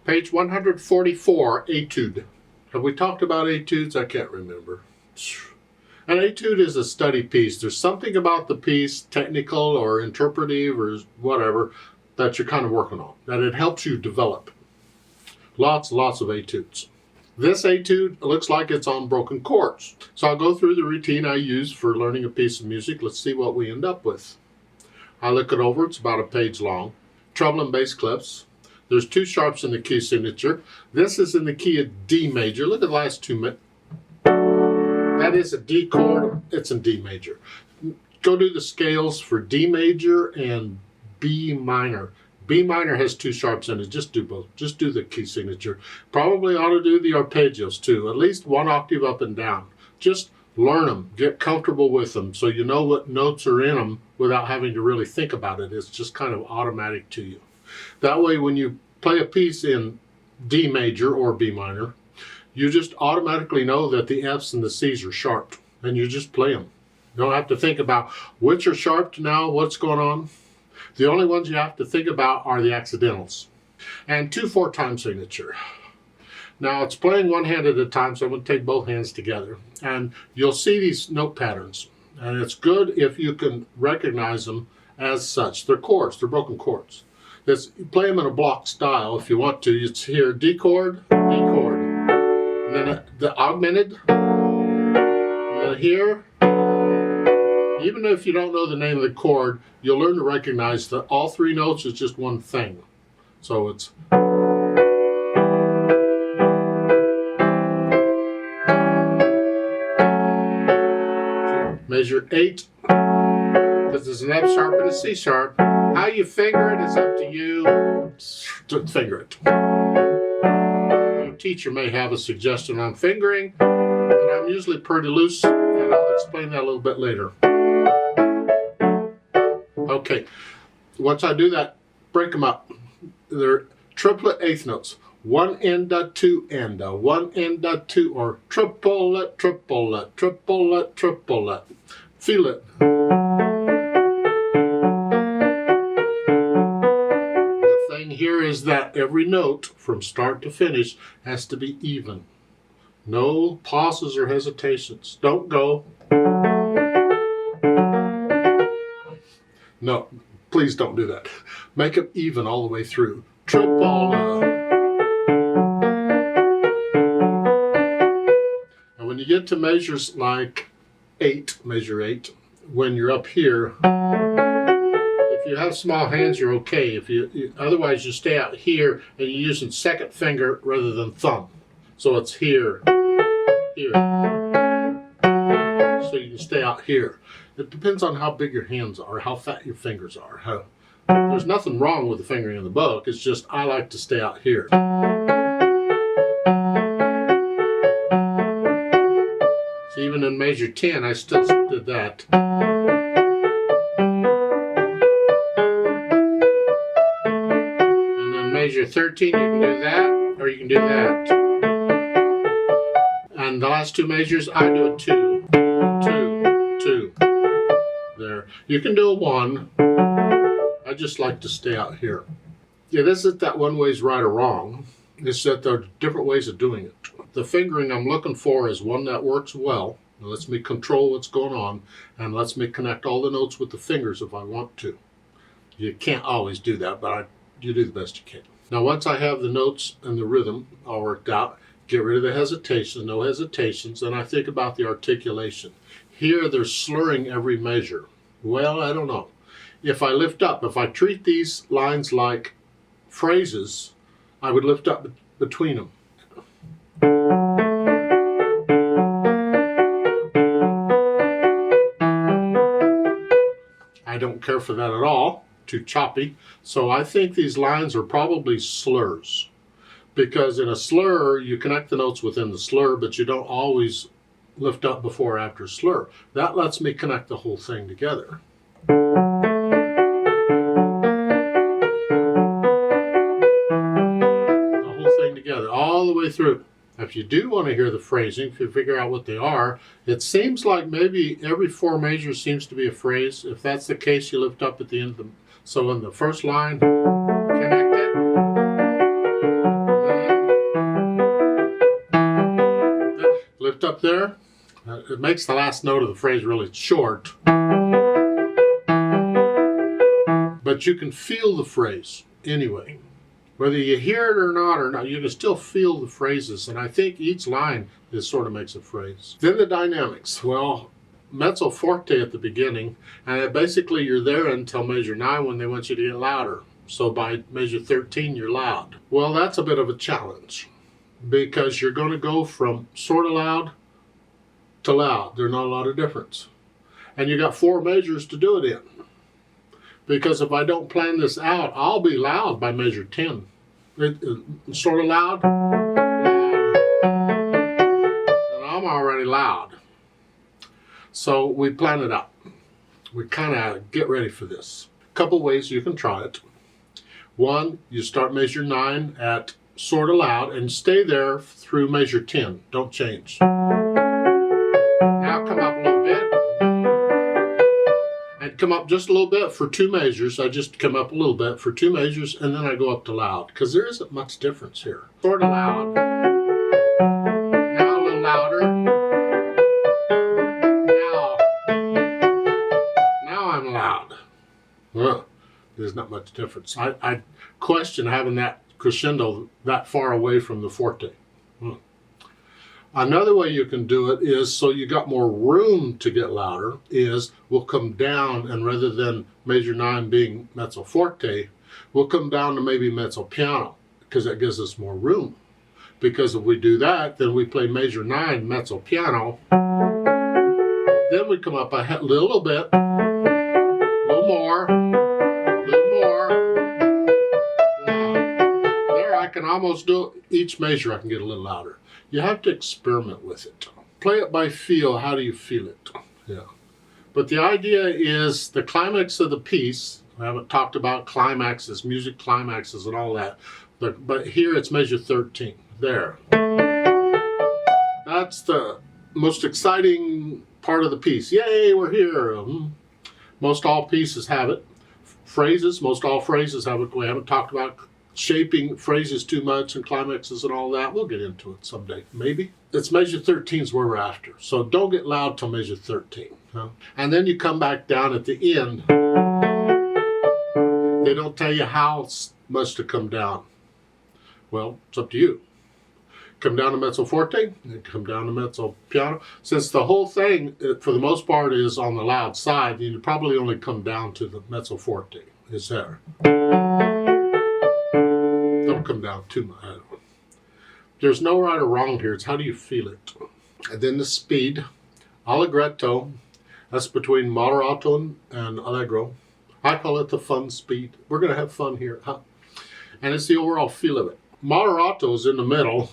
Page 144, Etude. Have we talked about etudes? I can't remember. An etude is a study piece. There's something about the piece, technical or interpretive or whatever, that you're kind of working on, that it helps you develop. Lots of etudes. This etude looks like it's on broken chords. So I'll go through the routine I use for learning a piece of music. Let's see what we end up with. I look it over. It's about a page long. Treble and bass clefs. There's 2 sharps in the key signature. This is in the key of D major. Look at the last 2 minutes. That is a D chord. It's in D major. Go do the scales for D major and B minor. B minor has 2 sharps in it. Just do both. Just do the key signature. Probably ought to do the arpeggios too. At least 1 octave up and down. Just learn them. Get comfortable with them so you know what notes are in them without having to really think about it. It's just kind of automatic to you. That way when you play a piece in D major or B minor, you just automatically know that the F's and the C's are sharped, and you just play them. You don't have to think about which are sharped now, what's going on. The only ones you have to think about are the accidentals. And 2/4 time signature. Now it's playing one hand at a time, so I'm going to take both hands together. And you'll see these note patterns. And it's good if you can recognize them as such. They're chords, they're broken chords. You play them in a block style if you want to. It's here, D chord, D chord. And then the augmented, and then here. Even if you don't know the name of the chord, you'll learn to recognize that all 3 notes is just one thing. So it's measure 8, because there's an F sharp and a C sharp. How you finger it is up to you. To finger it. Your teacher may have a suggestion on fingering, but I'm usually pretty loose, and I'll explain that a little bit later. Okay, once I do that, break them up. They're triplet eighth notes. 1 and a 2 and a 1 and a 2, or triplet, triplet, triplet, triplet. Feel it. The thing here is that every note from start to finish has to be even. No pauses or hesitations. Don't go. No, please don't do that. Make them even all the way through. Triple. And when you get to measures like 8, measure 8, when you're up here, if you have small hands, you're okay. Otherwise, you stay out here and you're using second finger rather than thumb. So it's here, here. So you can stay out here. It depends on how big your hands are, how fat your fingers are. There's nothing wrong with the fingering in the book. It's just I like to stay out here. So even in measure 10, I still did that. And then measure 13, you can do that, or you can do that. And the last 2 measures, I do a 2, 2, 2. There. You can do a 1. I just like to stay out here. Yeah, this isn't that one way's right or wrong. It's that there are different ways of doing it. The fingering I'm looking for is one that works well. It lets me control what's going on and lets me connect all the notes with the fingers if I want to. You can't always do that, but you do the best you can. Now once I have the notes and the rhythm all worked out, get rid of the hesitations, no hesitations, and I think about the articulation. Here they're slurring every measure. Well, I don't know. If I lift up, if I treat these lines like phrases, I would lift up between them. I don't care for that at all. Too choppy. So I think these lines are probably slurs. Because in a slur, you connect the notes within the slur, but you don't always lift up before or after slur. That lets me connect the whole thing together. The whole thing together, all the way through. If you do want to hear the phrasing, if you figure out what they are, it seems like maybe every 4 measures seems to be a phrase. If that's the case, you lift up at the end of them. So in the first line, connect it. up there. It makes the last note of the phrase really short. But you can feel the phrase anyway. Whether you hear it or not, you can still feel the phrases. And I think each line is sort of makes a phrase. Then the dynamics. Well, mezzo forte at the beginning, and basically you're there until measure 9 when they want you to get louder. So by measure 13, you're loud. Well, that's a bit of a challenge because you're going to go from sort of loud to loud. There's not a lot of difference. And you got 4 measures to do it in. Because if I don't plan this out, I'll be loud by measure 10. Sort of loud, loud, and I'm already loud. So we plan it out. We kind of get ready for this. A couple ways you can try it. One, you start measure 9 at sort of loud and stay there through measure 10. Don't change. Now come up a little bit. And come up just a little bit for 2 measures. I just come up a little bit for 2 measures and then I go up to loud because there isn't much difference here. Sort of loud. Now a little louder. Now I'm loud. Well, there's not much difference. I question having that crescendo that far away from the forte. Another way you can do it is, so you got more room to get louder, is we'll come down, and rather than measure 9 being mezzo forte, we'll come down to maybe mezzo piano, because that gives us more room. Because if we do that, then we play measure 9 mezzo piano, then we come up a little bit, a little more, there I can almost do each measure. I can get a little louder. You have to experiment with it. Play it by feel. How do you feel it? Yeah. But the idea is the climax of the piece. I haven't talked about climaxes, music climaxes and all that. But here it's measure 13. There. That's the most exciting part of the piece. Yay, we're here. Most all pieces have it. Phrases, most all phrases have it. We haven't talked about shaping phrases too much and climaxes and all that. We'll get into it someday, maybe. It's measure 13 is where we're after. So don't get loud till measure 13. Huh? And then you come back down at the end. They don't tell you how much to come down. Well, it's up to you. Come down to mezzo forte, and come down to mezzo piano. Since the whole thing, for the most part, is on the loud side, you probably only come down to the mezzo forte. Is there? Don't come down too much. There's no right or wrong here. It's how do you feel it? And then the speed. Allegretto. That's between moderato and allegro. I call it the fun speed. We're going to have fun here. Huh? And it's the overall feel of it. Moderato is in the middle.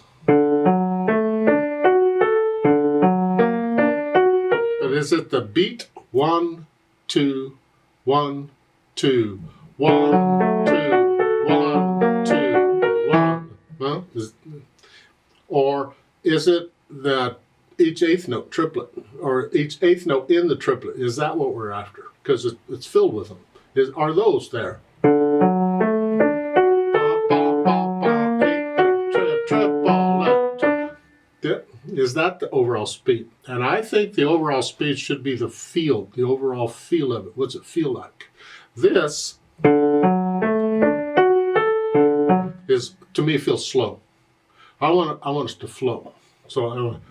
But is it the beat? 1, 2, 1, 2, 1, 2, 1, 2, 1. Well, or is it that each eighth note triplet, or each eighth note in the triplet? Is that what we're after? Because it's filled with them. Are those there? Is that the overall speed? And I think the overall speed should be the feel, the overall feel of it. What's it feel like? This is, to me, feels slow. I want us to flow. So I want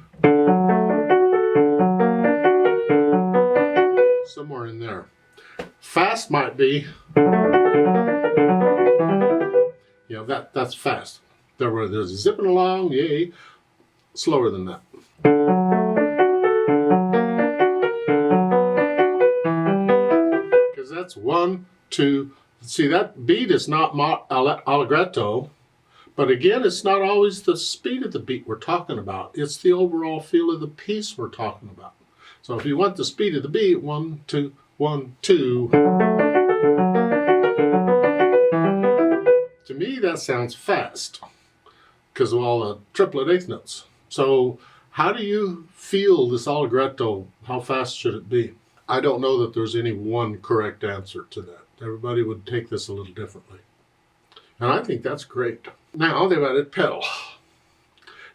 somewhere in there. Fast might be, that's fast. There's zipping along, yay. Slower than that. Because that's 1, 2. See, that beat is not allegretto, but again, it's not always the speed of the beat we're talking about. It's the overall feel of the piece we're talking about. So if you want the speed of the beat, 1, 2, 1, 2. To me, that sounds fast because of all the triplet eighth notes. So how do you feel this allegretto? How fast should it be? I don't know that there's any one correct answer to that. Everybody would take this a little differently. And I think that's great. Now they've added pedal.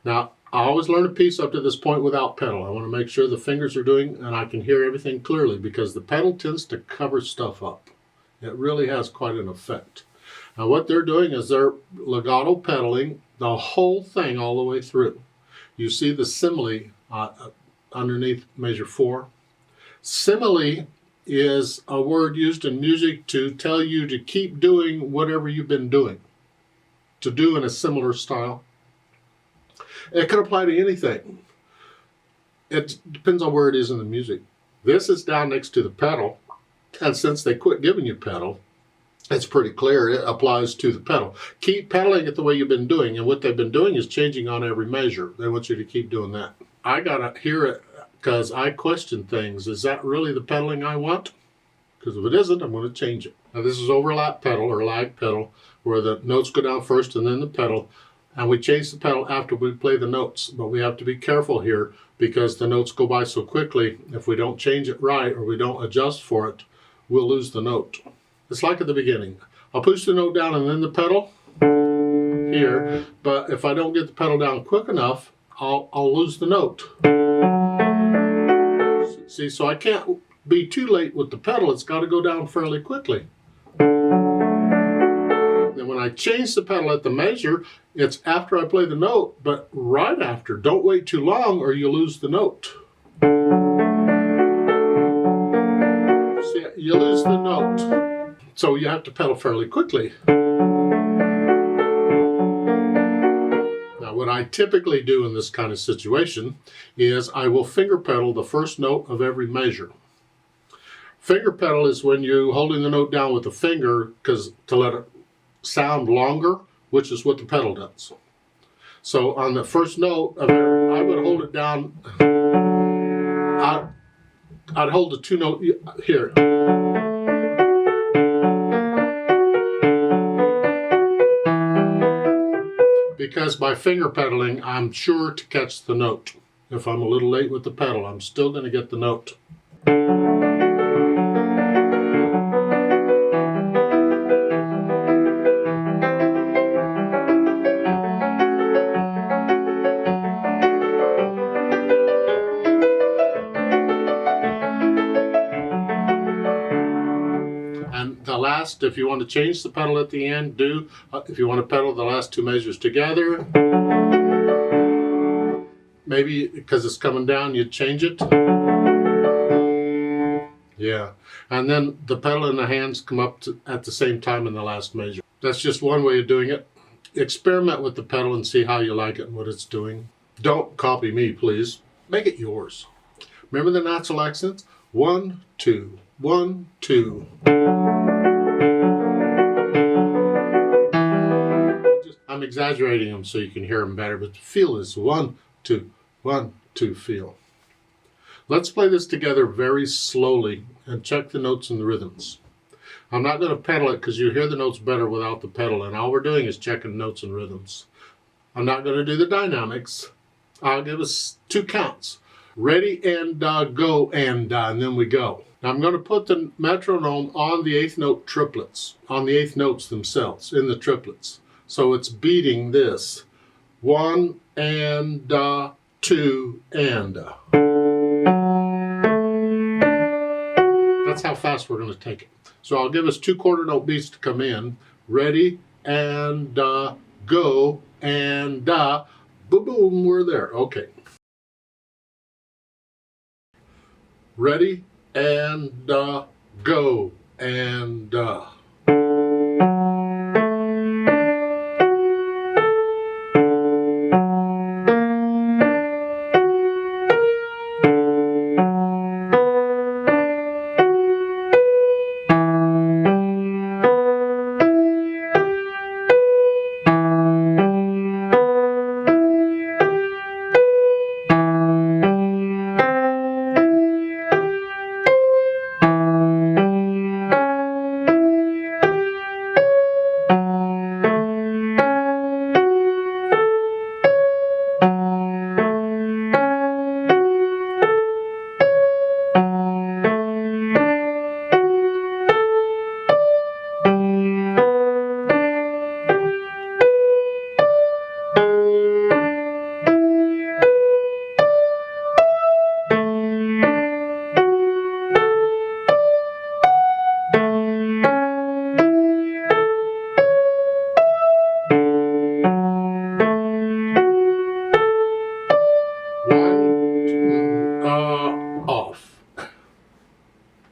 Now, I always learn a piece up to this point without pedal. I want to make sure the fingers are doing and I can hear everything clearly because the pedal tends to cover stuff up. It really has quite an effect. Now what they're doing is they're legato pedaling the whole thing all the way through. You see the simile underneath measure 4. Simile is a word used in music to tell you to keep doing whatever you've been doing, to do in a similar style. It could apply to anything. It depends on where it is in the music. This is down next to the pedal, and since they quit giving you pedal, it's pretty clear it applies to the pedal. Keep pedaling it the way you've been doing, and what they've been doing is changing on every measure. They want you to keep doing that. I gotta hear it because I question things. Is that really the pedaling I want? Because if it isn't, I'm going to change it. Now this is overlap pedal or lag pedal, where the notes go down first and then the pedal. And we change the pedal after we play the notes, but we have to be careful here because the notes go by so quickly. If we don't change it right or we don't adjust for it, we'll lose the note. It's like at the beginning. I'll push the note down and then the pedal here, but if I don't get the pedal down quick enough, I'll lose the note. See, so I can't be too late with the pedal. It's got to go down fairly quickly. And when I change the pedal at the measure, it's after I play the note, but right after. Don't wait too long or you lose the note. See, you lose the note. So you have to pedal fairly quickly. Now what I typically do in this kind of situation is I will finger pedal the first note of every measure. Finger pedal is when you're holding the note down with the finger to let it sound longer, which is what the pedal does. So on the first note of it, I would hold it down. I'd hold the 2 note here. Because by finger pedaling, I'm sure to catch the note. If I'm a little late with the pedal, I'm still going to get the note. And the last, if you want to change the pedal at the end, do. If you want to pedal the last 2 measures together, maybe because it's coming down, you change it. Yeah. And then the pedal and the hands come up at the same time in the last measure. That's just one way of doing it. Experiment with the pedal and see how you like it and what it's doing. Don't copy me, please. Make it yours. Remember the natural accents? 1, 2, 1, 2. I'm exaggerating them so you can hear them better, but the feel is 1, 2, 1, 2 feel. Let's play this together very slowly and check the notes and the rhythms. I'm not going to pedal it because you hear the notes better without the pedal, and all we're doing is checking notes and rhythms. I'm not going to do the dynamics. I'll give us 2 counts. Ready and go and then we go. Now I'm going to put the metronome on the 8th note triplets, on the 8th notes themselves, in the triplets. So it's beating this. 1 and 2 and. That's how fast we're going to take it. So I'll give us 2 quarter note beats to come in. Ready and go and boom, boom, we're there. Okay. Ready and go and